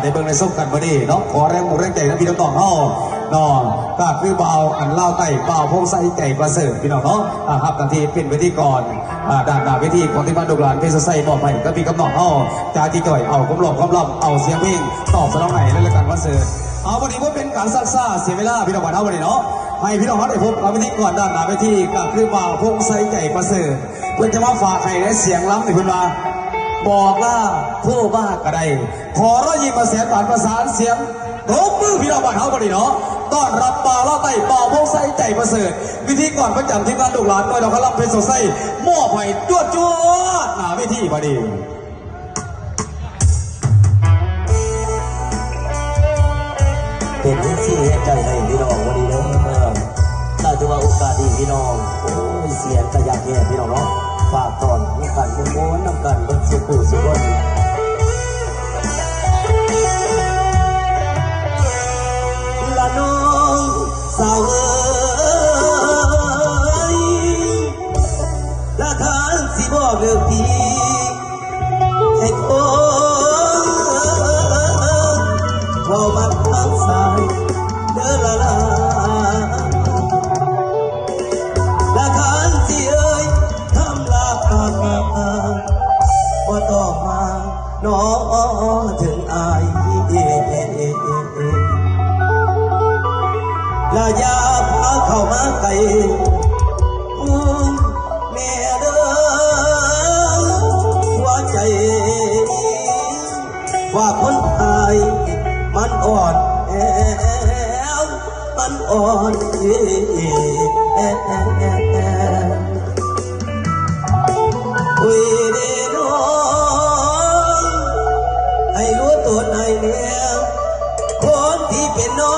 ในเบื้องในส้มกันพอดีเนาะขอแรงมุกแรงใจนะพี่น้องเนาะนอนก็คือเบาอันเล่าไต่เบาพงไส้ใจประเสริฐพี่น้องเนาะครับทันทีเป็นวิธีก่อนด้านหน้าวิธีของที่บ้านดุกหลานเพชรไส้บอกไปก็มีกำหนดจากที่จ่อยเอาคุ้มหลอกคุ้มลำเอาเสียงเพลงตอบสนองไหนแล้วละกันวันเสริฐเอาวันนี้ว่าเป็นการซ่าเสียเวลาพี่น้องวันเท่าวันนี้เนาะให้พี่น้องเขาได้พบกับวิธีก่อนด้านหน้าวิธีก็คือเบาพงไส้ใจประเสริฐเพื่อจะมาฝากให้ได้เสียงล้ำในพื้นมาบอกว่าผู้บ้ากระไดขอร้อยยิ้มมาเสียงประสานเสียงตบมือพี่น้องบ้านเฮาพอดีเนาะต้อนรับป่าล่าไต่ป่าพงไส้ใจประเสริฐวิธีก่อนประจำที่งานลูกหลานโดยเรากำลังเป็นสดใสมอบให้จวดหน้าวิธีพอดีเป็นที่เสียใจให้พี่น้องวันนี้เด้อน่าจะว่าโอกาสดีพี่น้องโอ้ยเสียกระยักแย่พี่น้องเนาะฝากตอนมีการเป็นโม้นำกันเป็นสุขุสุขนละน้องสาวเอ๋ยละทานสิบอกเรื่องพี่ให้คนว่ามันทางสายเดินละลาละทานสิเอ๋ยทำลาว่าต่อมาน้องถึงอายละยาพาเข้ามาไกลแม่เด้อหัวใจว่าคนไทยมันอ่อนแอมันอ่อนคุยเด้อน้องให้รู้ตัวในเนี่ยคนที่เป็นน้อ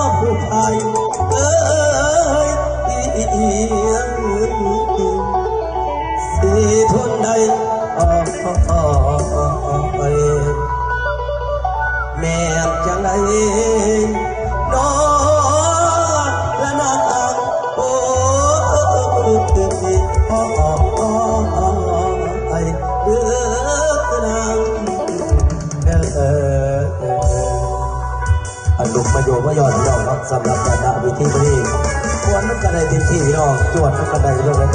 งผู้ชายเอ้ยสิทนได้แม่จังไดน้องและนางโอ้ไอ้นางอันดุมาโยมาหยอดพี่น้องครับสำหรับการด่าวิธีนี้ควรมันกันได้เต็มที่พี่น้องจวดมันกันได้เรื่องนั้น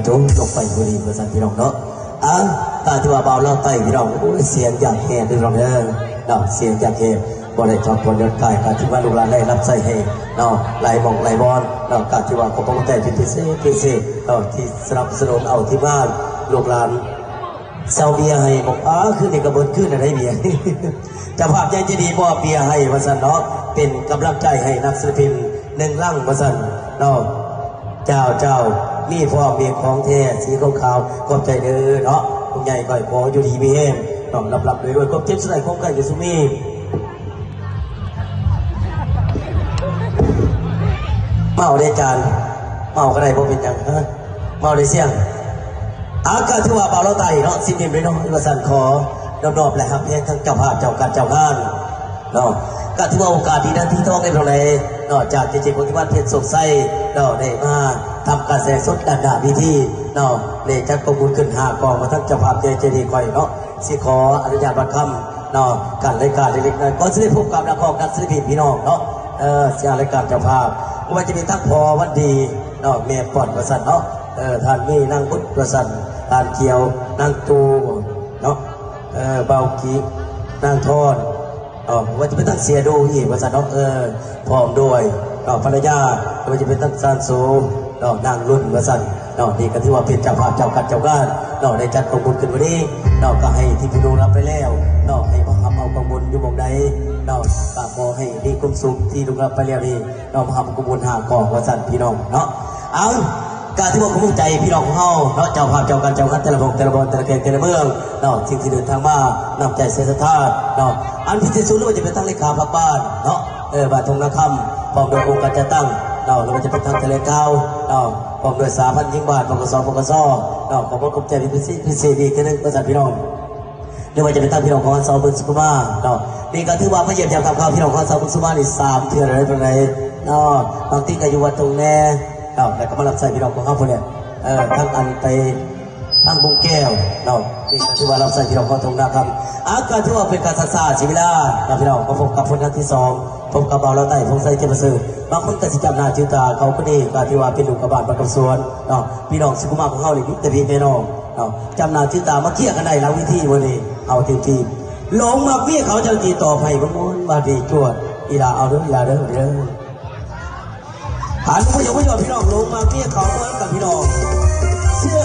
โจงยกไปบุรีประสันพี่น้องเนาะตาที่ว่าเบาเล่าไตพี่น้องเสียงจากแห่พี่น้องเด้อเนาะเสียงจากแห่บริจาคบริจาคกายการที่ว่าลูกหลานได้รับใส่ให้เนาะไหลมองไหลบอลเนาะการที่ว่าขอบพระคุณใจพิเศษเนาะที่สนับสนุนเอาที่บ้านลูกหลานเซาเบียให้บอกขึ้นในกระบวนขึ้นอะไรเบียจะภาพใจจะดีบ่เบียให้ประสันเนาะเป็นกำลังใจให้นักศิลปินหนึ่งลั่งประสันเนาะเจ้ามีพ่อมีของแท้สีขาวๆขอบใจเด้อเนาะคุณใหญ่ก่อยขออยู่ดีมีแห้งต้องรับด้วยก็เจ็บสลายของไก่ยูซูมีเมาได้จานเมาก็ได้เพราะเป็นอย่างเมาได้เสี่ยงอากาศที่ว่าเบาเราไตเนาะสิ่งนี้ไม่น้องประสันขอรอบๆแหละครับเพียงทั้งเจ้าภาพเจ้าการเจ้างานเนาะก็ถือว่าโอกาสดีนั้นที่ท้องในตรงไหนนอกจากจริงๆผมคิดว่าเพียรสดใสเนาะได้มาทำการแสดงสดด้านพิธีเนาะได้จัดประมูลขึ้น5กองมาทั้งเจ้าภาพเจดีคอยเนาะสิขออนุญาตบัตรคำเนาะการรายการเล็กๆน้อยก็จะได้พบกับนักร้องนักศิลปินพี่น้องเนาะเสียรายการเจ้าภาพว่าจะมีทั้งพอวันดีเนาะเมียปอดประสันเนาะท่านมีนางบุตรประสันท่านเกียวนางตูเนาะเบากีนางทอนว่าจะเป็นตั้งเสียดูอีกว่าจะน้องพร้อมด้วยภรรยาว่าจะเป็นตั้งซานโซนางรุ่นว่าสันนี่ก็ที่ว่าเป็นเจ้าภาพเจ้ากัดเจ้างานได้จัดประมูลขึ้นวันนี้ก็ให้ที่พี่น้องรับไปแล้วให้มาทำเอาประมูลอยู่มองใดก็ขอให้ดีกุมสุขที่ลุงรับไปแล้วนี่มาทำประมูล5กองว่าสันพี่น้องเนาะเอาการที่บอกคุ้มใจพี่น้องของเฮาเจ้าภาพเจ้าการเจ้ากัดแต่ละบงแต่ละบอลแต่ละเกมแต่ละเมืองสิ่งที่เดินทางมานำใจเสียสถานอันพิเศษสุดว่าจะเป็นทั้งเลขาพักบ้านบาทงนาคำพร้อมโดยองค์การจะตั้งแล้วก็จะเป็นทั้งทะเลเก้าพร้อมโดย3,000 ยิ่งบาทปกสขอบคุณคุ้มใจพิเศษดีแค่นั้นประสานพี่น้องไม่ว่าจะเป็นทั้งพี่น้องของซาบุญสุขุมานี่ก็ถือว่าพระเยี่ยมยามทำข่าวพี่น้องของซาบุญสุขุมานี่3 เทื่ออะไรเป็นไรบางที่ก็อยู่วัดตรงแน่แต่ก็มารับใส่พี่น้องของเขาพวกเนี่ยทั้งอันไปทั้งบุ้งแก้วนี่ก็ถือว่ารับใส่พี่น้องของตรงนะครับอากาศถือว่าเป็นการศึกษาชีวิตนะพี่น้องก็พบกับผลงานที่2พบกับเบาเราไต่พงไซเจริญสื่อบางคนก็สิจำหน้าชื่อตาเขาก็ดีการที่ว่าเป็นลูกกบาลประกับสวนพี่น้องสุขุมาของเขาเลยแต่พี่น้องจำหน้าชื่อตามาเคี่ยกันได้แล้ววิธีวันนี้เอาทีลงมาเบี้ยเขาจะตีต่อไปบางคนบาดีจวดอีลาเอาเด้ออีลาเด้อหันผู้ชมพี่น้องลงมาเบี้ยเขาเหมือนกับพี่น้องเชื่อ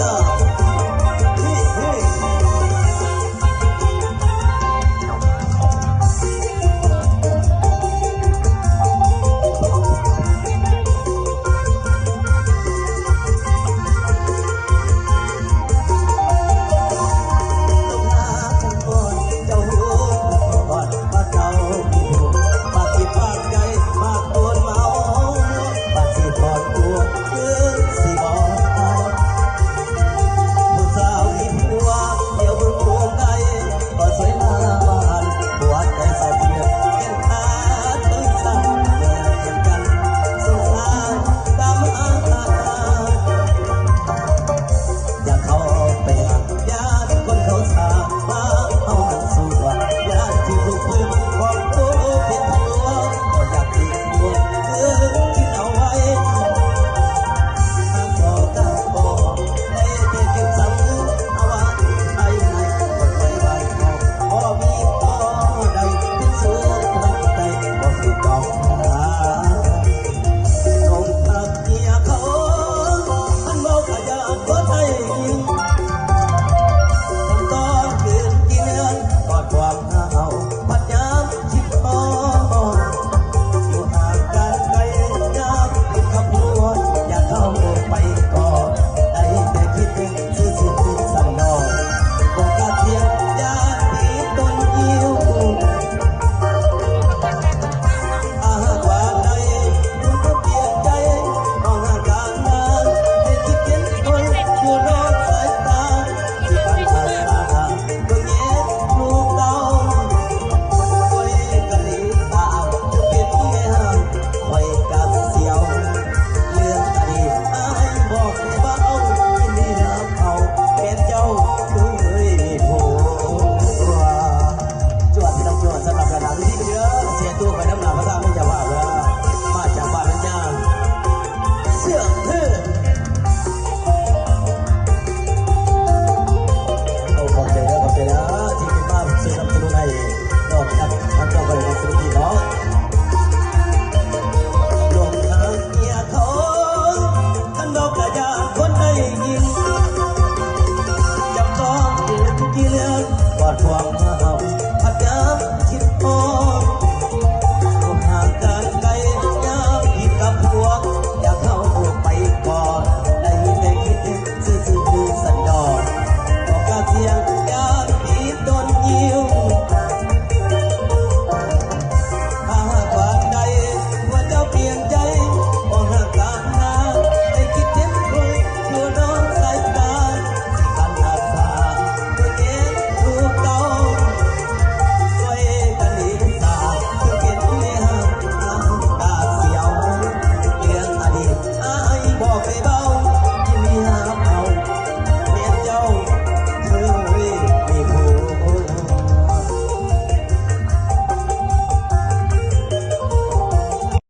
วงเฮา